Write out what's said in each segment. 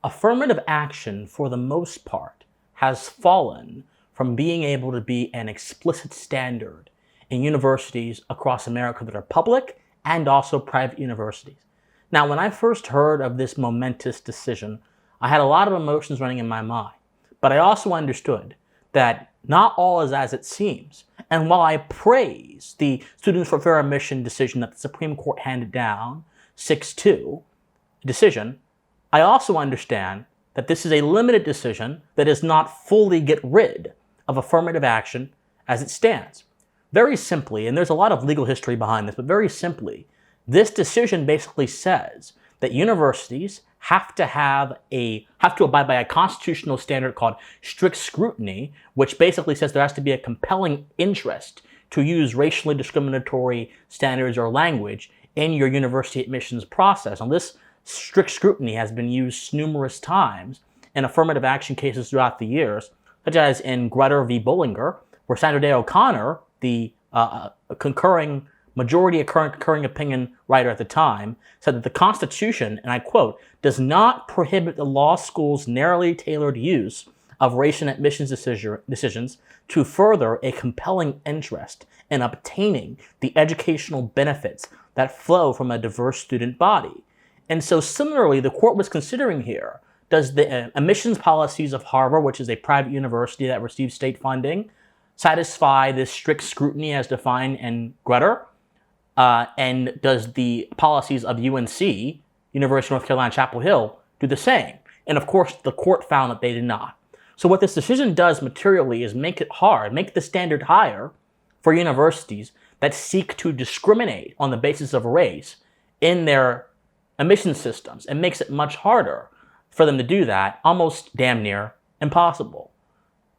affirmative action, for the most part, has fallen from being able to be an explicit standard in universities across America that are public and also private universities. Now, when I first heard of this momentous decision, I had a lot of emotions running in my mind, but I also understood that not all is as it seems. And while I praise the Students for Fair Admission decision that the Supreme Court handed down, 6-2 decision, I also understand that this is a limited decision that does not fully get rid of affirmative action as it stands. Very simply, and there's a lot of legal history behind this, but very simply, this decision basically says that universities have to abide by a constitutional standard called strict scrutiny, which basically says there has to be a compelling interest to use racially discriminatory standards or language in your university admissions process. And this strict scrutiny has been used numerous times in affirmative action cases throughout the years, such as in Grutter v. Bollinger, where Sandra Day O'Connor, the majority concurring opinion writer at the time, said that the Constitution, and I quote, does not prohibit the law school's narrowly tailored use of race and admissions decisions to further a compelling interest in obtaining the educational benefits that flow from a diverse student body. And so similarly, the court was considering here, does the admissions policies of Harvard, which is a private university that receives state funding, satisfy this strict scrutiny as defined in Grutter? And does the policies of UNC, University of North Carolina, Chapel Hill, do the same? And of course, the court found that they did not. So what this decision does materially is make it hard, make the standard higher for universities that seek to discriminate on the basis of race in their admission systems, and makes it much harder for them to do that, almost damn near impossible.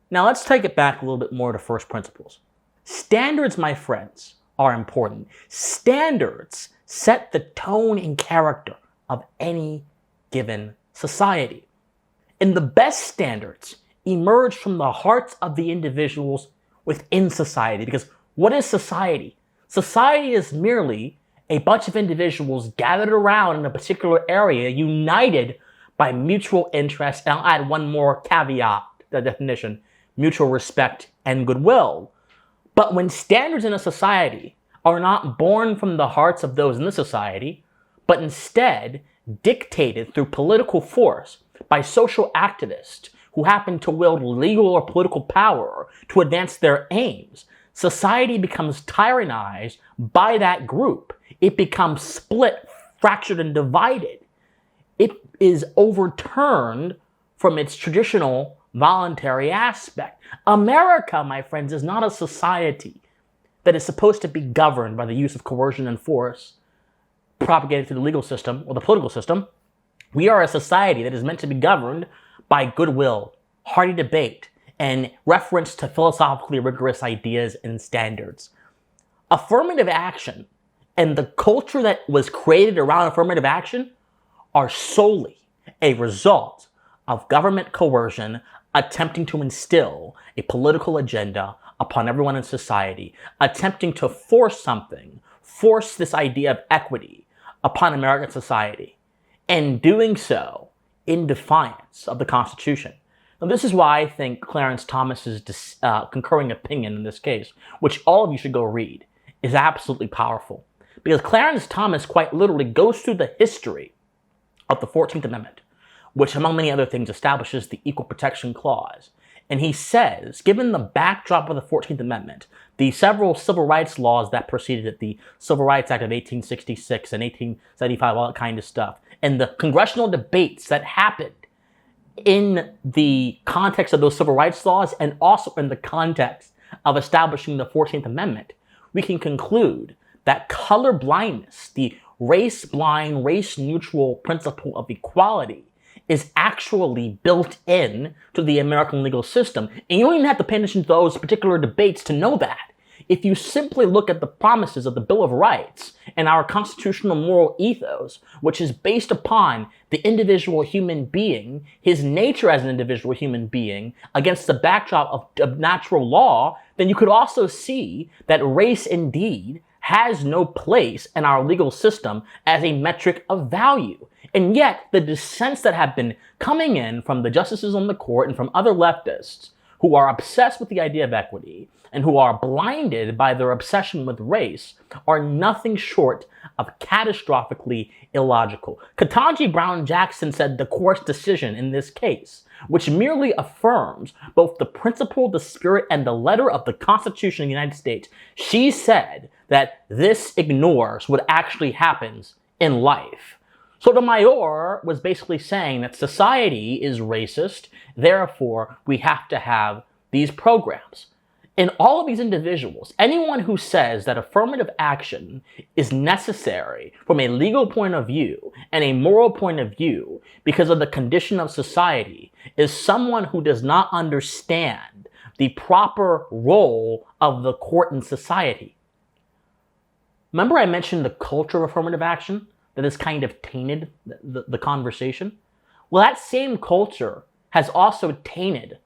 Now let's take it back a little bit more to first principles. Standards, my friends, are important. Standards set the tone and character of any given society. And the best standards emerge from the hearts of the individuals within society. Because what is society? Society is merely a bunch of individuals gathered around in a particular area, united by mutual interest. And I'll add one more caveat to the definition: mutual respect and goodwill. But when standards in a society are not born from the hearts of those in the society, but instead dictated through political force by social activists who happen to wield legal or political power to advance their aims, society becomes tyrannized by that group. It becomes split, fractured, and divided. It is overturned from its traditional voluntary aspect. America, my friends, is not a society that is supposed to be governed by the use of coercion and force propagated through the legal system or the political system. We are a society that is meant to be governed by goodwill, hearty debate, and reference to philosophically rigorous ideas and standards. Affirmative action and the culture that was created around affirmative action are solely a result of government coercion attempting to instill a political agenda upon everyone in society, attempting to force this idea of equity upon American society, and doing so in defiance of the Constitution. Now, this is why I think Clarence Thomas's concurring opinion in this case, which all of you should go read, is absolutely powerful. Because Clarence Thomas quite literally goes through the history of the 14th Amendment, which among many other things establishes the Equal Protection Clause. And he says, given the backdrop of the 14th Amendment, the several civil rights laws that preceded it, the Civil Rights Act of 1866 and 1875, all that kind of stuff, and the congressional debates that happened in the context of those civil rights laws and also in the context of establishing the 14th Amendment, we can conclude that color blindness, the race-blind, race-neutral principle of equality, is actually built in to the American legal system. And you don't even have to pay attention to those particular debates to know that. If you simply look at the promises of the Bill of Rights and our constitutional moral ethos, which is based upon the individual human being, his nature as an individual human being, against the backdrop of natural law, then you could also see that race indeed has no place in our legal system as a metric of value. And yet, the dissents that have been coming in from the justices on the court and from other leftists who are obsessed with the idea of equity and who are blinded by their obsession with race are nothing short of catastrophically illogical. Ketanji Brown Jackson said the court's decision in this case, which merely affirms both the principle, the spirit, and the letter of the Constitution of the United States, she said that this ignores what actually happens in life. Sotomayor was basically saying that society is racist, therefore we have to have these programs. In all of these individuals, anyone who says that affirmative action is necessary from a legal point of view and a moral point of view because of the condition of society is someone who does not understand the proper role of the court in society. Remember I mentioned the culture of affirmative action that has kind of tainted the conversation? Well, that same culture has also tainted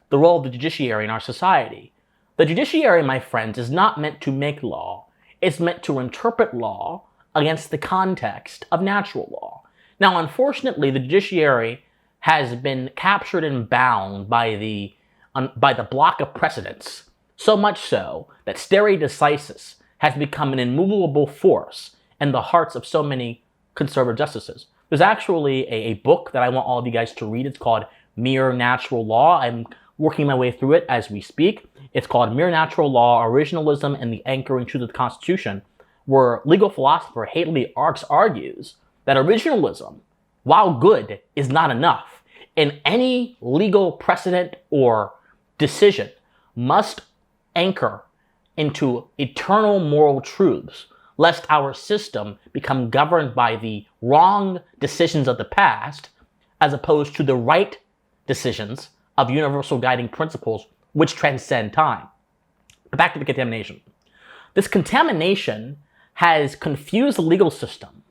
the role of the judiciary in our society. The judiciary, my friends, is not meant to make law. It's meant to interpret law against the context of natural law. Now, unfortunately, the judiciary has been captured and bound by the block of precedents, so much so that stare decisis has become an immovable force in the hearts of so many conservative justices. There's actually a book that I want all of you guys to read. It's called Mere Natural Law. I'm working my way through it as we speak. It's called Mere Natural Law, Originalism, and the Anchoring Truth of the Constitution, where legal philosopher Haley Arks argues that originalism, while good, is not enough. And any legal precedent or decision must anchor into eternal moral truths, lest our system become governed by the wrong decisions of the past, as opposed to the right decisions of universal guiding principles which transcend time. But back to the contamination. This contamination has confused the legal system,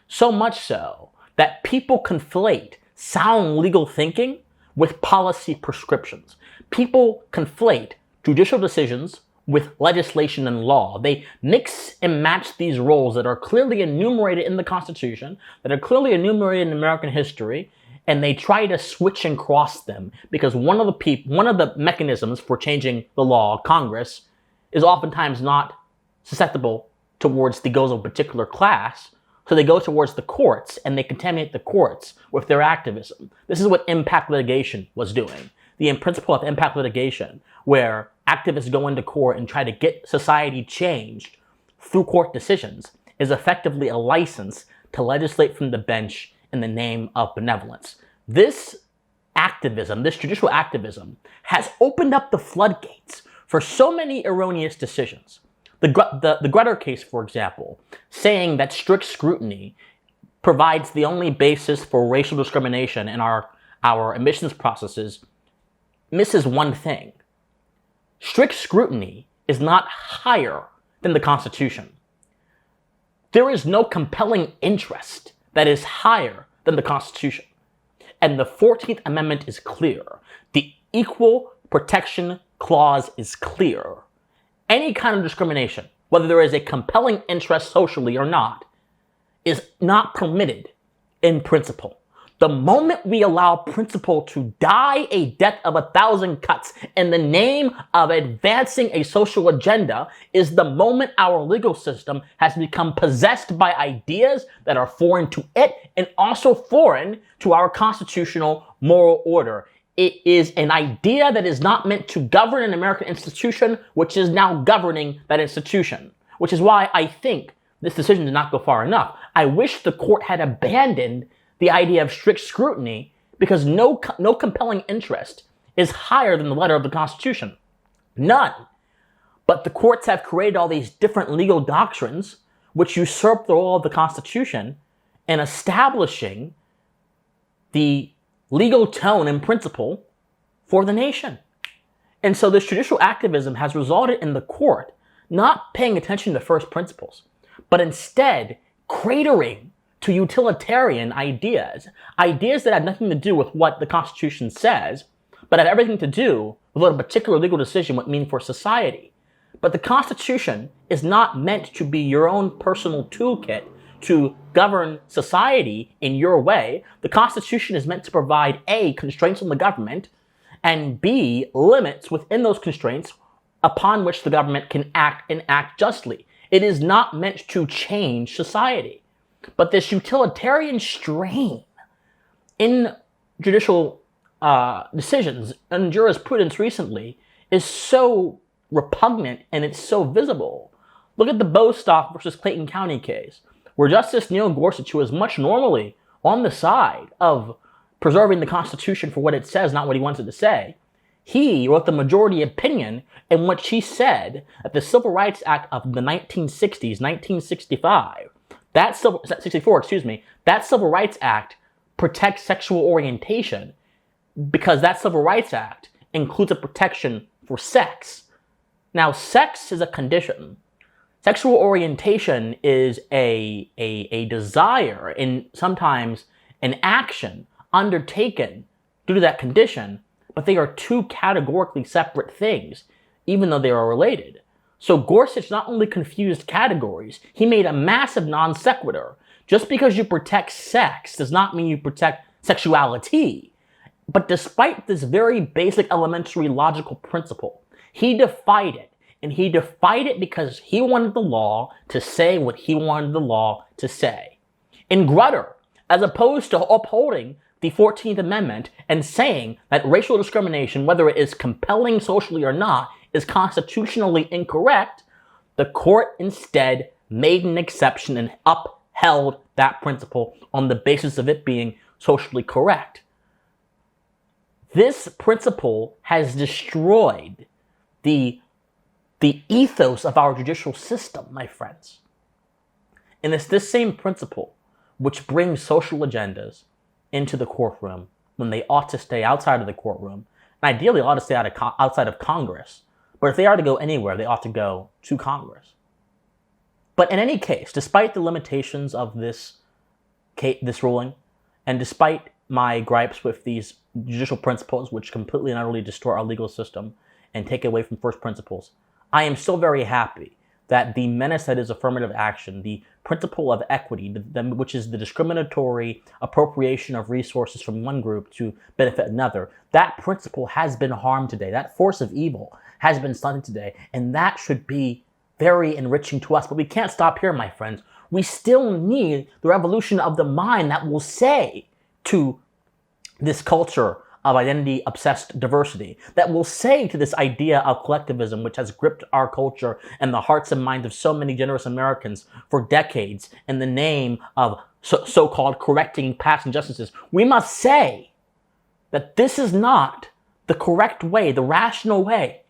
so much so that people conflate sound legal thinking with policy prescriptions. People conflate judicial decisions with legislation and law. They mix and match these roles that are clearly enumerated in the Constitution, that are clearly enumerated in American history, and they try to switch and cross them because one of the mechanisms for changing the law, Congress, is oftentimes not susceptible towards the goals of a particular class. So they go towards the courts and they contaminate the courts with their activism. This is what impact litigation was doing. The principle of impact litigation, where activists go into court and try to get society changed through court decisions, is effectively a license to legislate from the bench in the name of benevolence. This activism, this judicial activism, has opened up the floodgates for so many erroneous decisions. The Grutter case, for example, saying that strict scrutiny provides the only basis for racial discrimination in our admissions processes, misses one thing. Strict scrutiny is not higher than the Constitution. There is no compelling interest that is higher than the Constitution. And the 14th Amendment is clear. The Equal Protection Clause is clear. Any kind of discrimination, whether there is a compelling interest socially or not, is not permitted in principle. The moment we allow principle to die a death of 1,000 cuts in the name of advancing a social agenda is the moment our legal system has become possessed by ideas that are foreign to it and also foreign to our constitutional moral order. It is an idea that is not meant to govern an American institution, which is now governing that institution, which is why I think this decision did not go far enough. I wish the court had abandoned the idea of strict scrutiny because no compelling interest is higher than the letter of the Constitution. None. But the courts have created all these different legal doctrines which usurp the role of the Constitution in establishing the legal tone and principle for the nation. And so this judicial activism has resulted in the court not paying attention to first principles, but instead cratering to utilitarian ideas that have nothing to do with what the Constitution says, but have everything to do with what a particular legal decision would mean for society. But the Constitution is not meant to be your own personal toolkit to govern society in your way. The Constitution is meant to provide A, constraints on the government, and B, limits within those constraints upon which the government can act and act justly. It is not meant to change society. But this utilitarian strain in judicial decisions and jurisprudence recently is so repugnant and it's so visible. Look at the Bostock versus Clayton County case, where Justice Neil Gorsuch, who is much normally on the side of preserving the Constitution for what it says, not what he wants it to say, he wrote the majority opinion in which he said that the Civil Rights Act of the 1960s, 1964, that Civil Rights Act protects sexual orientation because that Civil Rights Act includes a protection for sex. Now, sex is a condition. Sexual orientation is a desire and sometimes an action undertaken due to that condition, but they are two categorically separate things, even though they are related. So Gorsuch not only confused categories, he made a massive non sequitur. Just because you protect sex does not mean you protect sexuality. But despite this very basic elementary logical principle, he defied it. And he defied it because he wanted the law to say what he wanted the law to say. In Grutter, as opposed to upholding the 14th Amendment and saying that racial discrimination, whether it is compelling socially or not, is constitutionally incorrect, the court instead made an exception and upheld that principle on the basis of it being socially correct. This principle has destroyed the ethos of our judicial system, my friends. And it's this same principle which brings social agendas into the courtroom when they ought to stay outside of the courtroom. And ideally, ought to stay outside of Congress. But if they are to go anywhere, they ought to go to Congress. But in any case, despite the limitations of this ruling, and despite my gripes with these judicial principles which completely and utterly distort our legal system and take away from first principles, I am still very happy that the menace that is affirmative action, the principle of equity, which is the discriminatory appropriation of resources from one group to benefit another, that principle has been harmed today. That force of evil has been stunted today, and that should be very enriching to us. But we can't stop here, my friends. We still need the revolution of the mind that will say to this culture of identity-obsessed diversity, that will say to this idea of collectivism, which has gripped our culture and the hearts and minds of so many generous Americans for decades in the name of so-called correcting past injustices. We must say that this is not the correct way, the rational way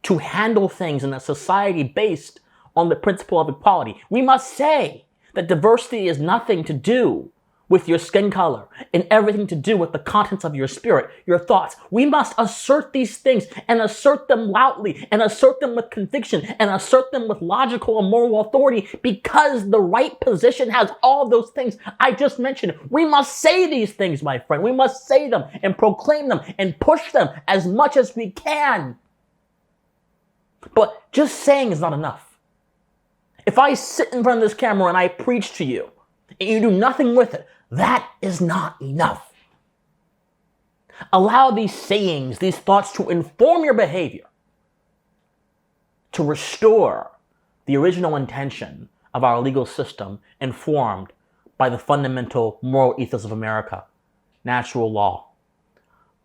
to handle things in a society based on the principle of equality. We must say that diversity is nothing to do with your skin color and everything to do with the contents of your spirit, your thoughts. We must assert these things and assert them loudly and assert them with conviction and assert them with logical and moral authority because the right position has all those things I just mentioned. We must say these things, my friend. We must say them and proclaim them and push them as much as we can. But just saying is not enough. If I sit in front of this camera and I preach to you and you do nothing with it, that is not enough. Allow these sayings, these thoughts to inform your behavior, to restore the original intention of our legal system informed by the fundamental moral ethos of America, natural law.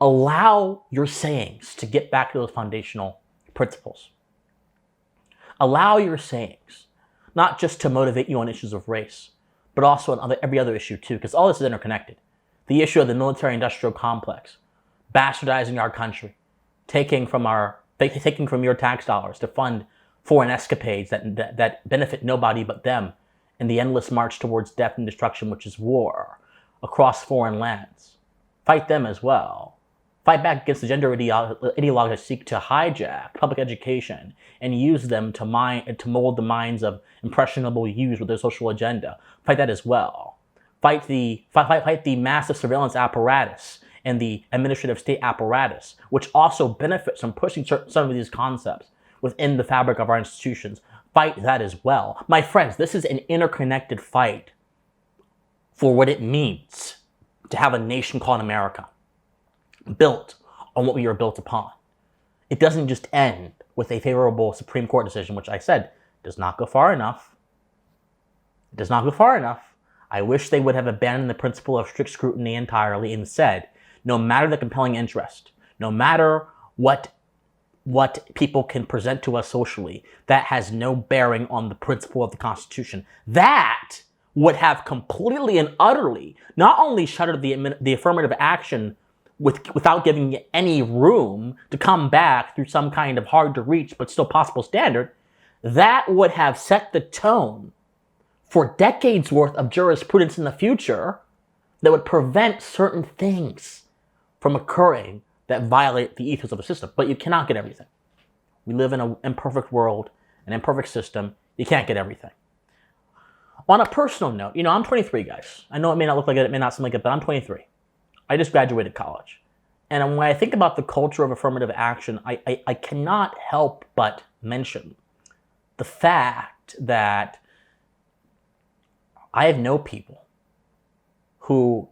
Allow your sayings to get back to those foundational principles. Allow your sayings not just to motivate you on issues of race, but also on every other issue too, because all this is interconnected. The issue of the military-industrial complex, bastardizing our country, taking from your tax dollars to fund foreign escapades that benefit nobody but them, in the endless march towards death and destruction, which is war across foreign lands. Fight them as well. Fight back against the gender ideologues that seek to hijack public education and use them to mold the minds of impressionable youth with their social agenda. Fight that as well. Fight the massive surveillance apparatus and the administrative state apparatus, which also benefits from pushing some of these concepts. within the fabric of our institutions, fight that as well. My friends, this is an interconnected fight for what it means to have a nation called America, built on what we are built upon. It doesn't just end with a favorable Supreme Court decision, which I said does not go far enough. It does not go far enough. I wish they would have abandoned the principle of strict scrutiny entirely and said, no matter the compelling interest, no matter what people can present to us socially, that has no bearing on the principle of the Constitution. That would have completely and utterly not only shuttered the affirmative action without giving it any room to come back through some kind of hard to reach but still possible standard, that would have set the tone for decades worth of jurisprudence in the future that would prevent certain things from occurring that violate the ethos of a system. But you cannot get everything. We live in an imperfect world, an imperfect system. You can't get everything. On a personal note, I'm 23, guys. I know it may not look like it, it may not seem like it, but I'm 23. I just graduated college. And when I think about the culture of affirmative action, I cannot help but mention the fact that I have known people who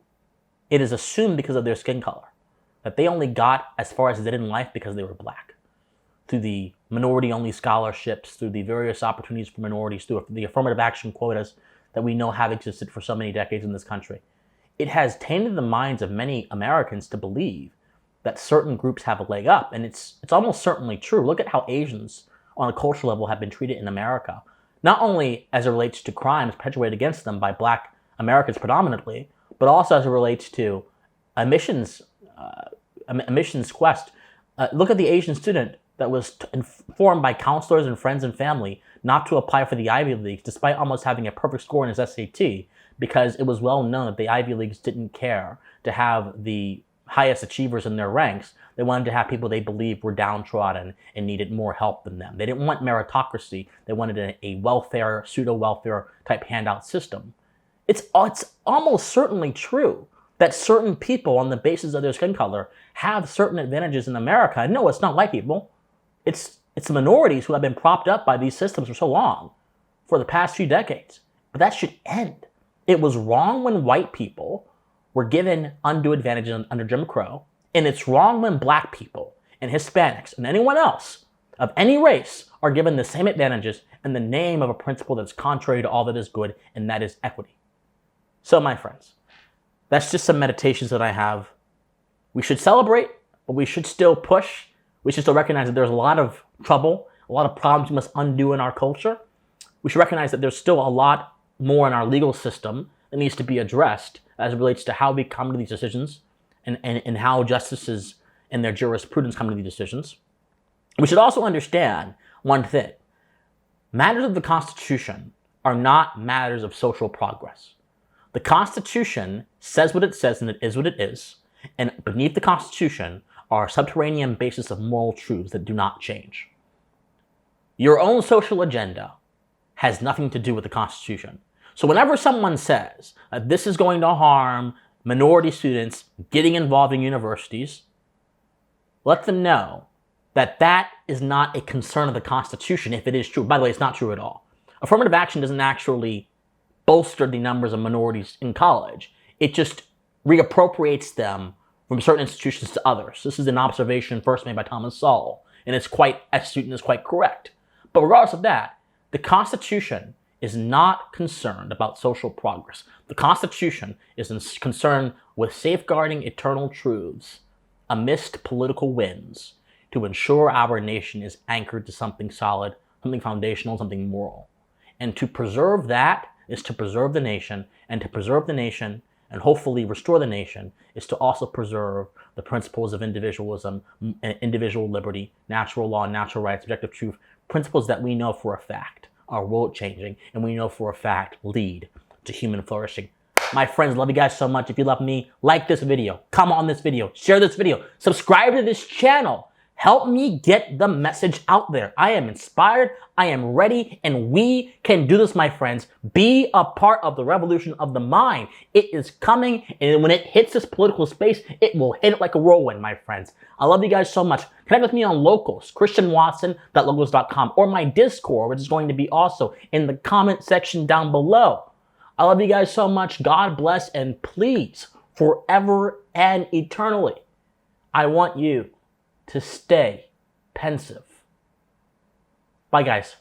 it is assumed because of their skin color that they only got as far as they did in life because they were black. Through the minority-only scholarships, through the various opportunities for minorities, through the affirmative action quotas that we know have existed for so many decades in this country. It has tainted the minds of many Americans to believe that certain groups have a leg up, and it's almost certainly true. Look at how Asians on a cultural level have been treated in America, not only as it relates to crimes perpetuated against them by black Americans predominantly, but also as it relates to a missions quest. Look at the Asian student that was informed by counselors and friends and family not to apply for the Ivy Leagues, despite almost having a perfect score in his SAT, because it was well known that the Ivy Leagues didn't care to have the highest achievers in their ranks. They wanted to have people they believed were downtrodden and needed more help than them. They didn't want meritocracy. They wanted a welfare, pseudo-welfare type handout system. It's almost certainly true that certain people on the basis of their skin color have certain advantages in America. No, it's not white people. It's the minorities who have been propped up by these systems for so long, for the past few decades. But that should end. It was wrong when white people were given undue advantages under Jim Crow, and it's wrong when black people and Hispanics and anyone else of any race are given the same advantages in the name of a principle that's contrary to all that is good, and that is equity. So, my friends, that's just some meditations that I have. We should celebrate, but we should still push. We should still recognize that there's a lot of trouble, a lot of problems we must undo in our culture. We should recognize that there's still a lot more in our legal system that needs to be addressed as it relates to how we come to these decisions and how justices and their jurisprudence come to these decisions. We should also understand one thing. Matters of the Constitution are not matters of social progress. The Constitution says what it says and it is what it is. And beneath the Constitution are a subterranean basis of moral truths that do not change. Your own social agenda has nothing to do with the Constitution. So whenever someone says that this is going to harm minority students getting involved in universities, let them know that that is not a concern of the Constitution if it is true. By the way, it's not true at all. Affirmative action doesn't actually bolster the numbers of minorities in college. It just reappropriates them from certain institutions to others. This is an observation first made by Thomas Sowell, and it's quite astute and it's quite correct. But regardless of that, the Constitution is not concerned about social progress. The Constitution is concerned with safeguarding eternal truths amidst political winds to ensure our nation is anchored to something solid, something foundational, something moral. And to preserve that is to preserve the nation, and to preserve the nation and hopefully restore the nation is to also preserve the principles of individualism, individual liberty, natural law, natural rights, objective truth, principles that we know for a fact are world-changing and we know for a fact lead to human flourishing. My friends, love you guys so much. If you love me, like this video, comment on this video, share this video, subscribe to this channel. Help me get the message out there. I am inspired, I am ready, and we can do this, my friends. Be a part of the revolution of the mind. It is coming, and when it hits this political space, it will hit it like a whirlwind, my friends. I love you guys so much. Connect with me on Locals, christianwatson.locals.com, or my Discord, which is going to be also in the comment section down below. I love you guys so much. God bless, and please, forever and eternally, I want you to stay pensive. Bye, guys.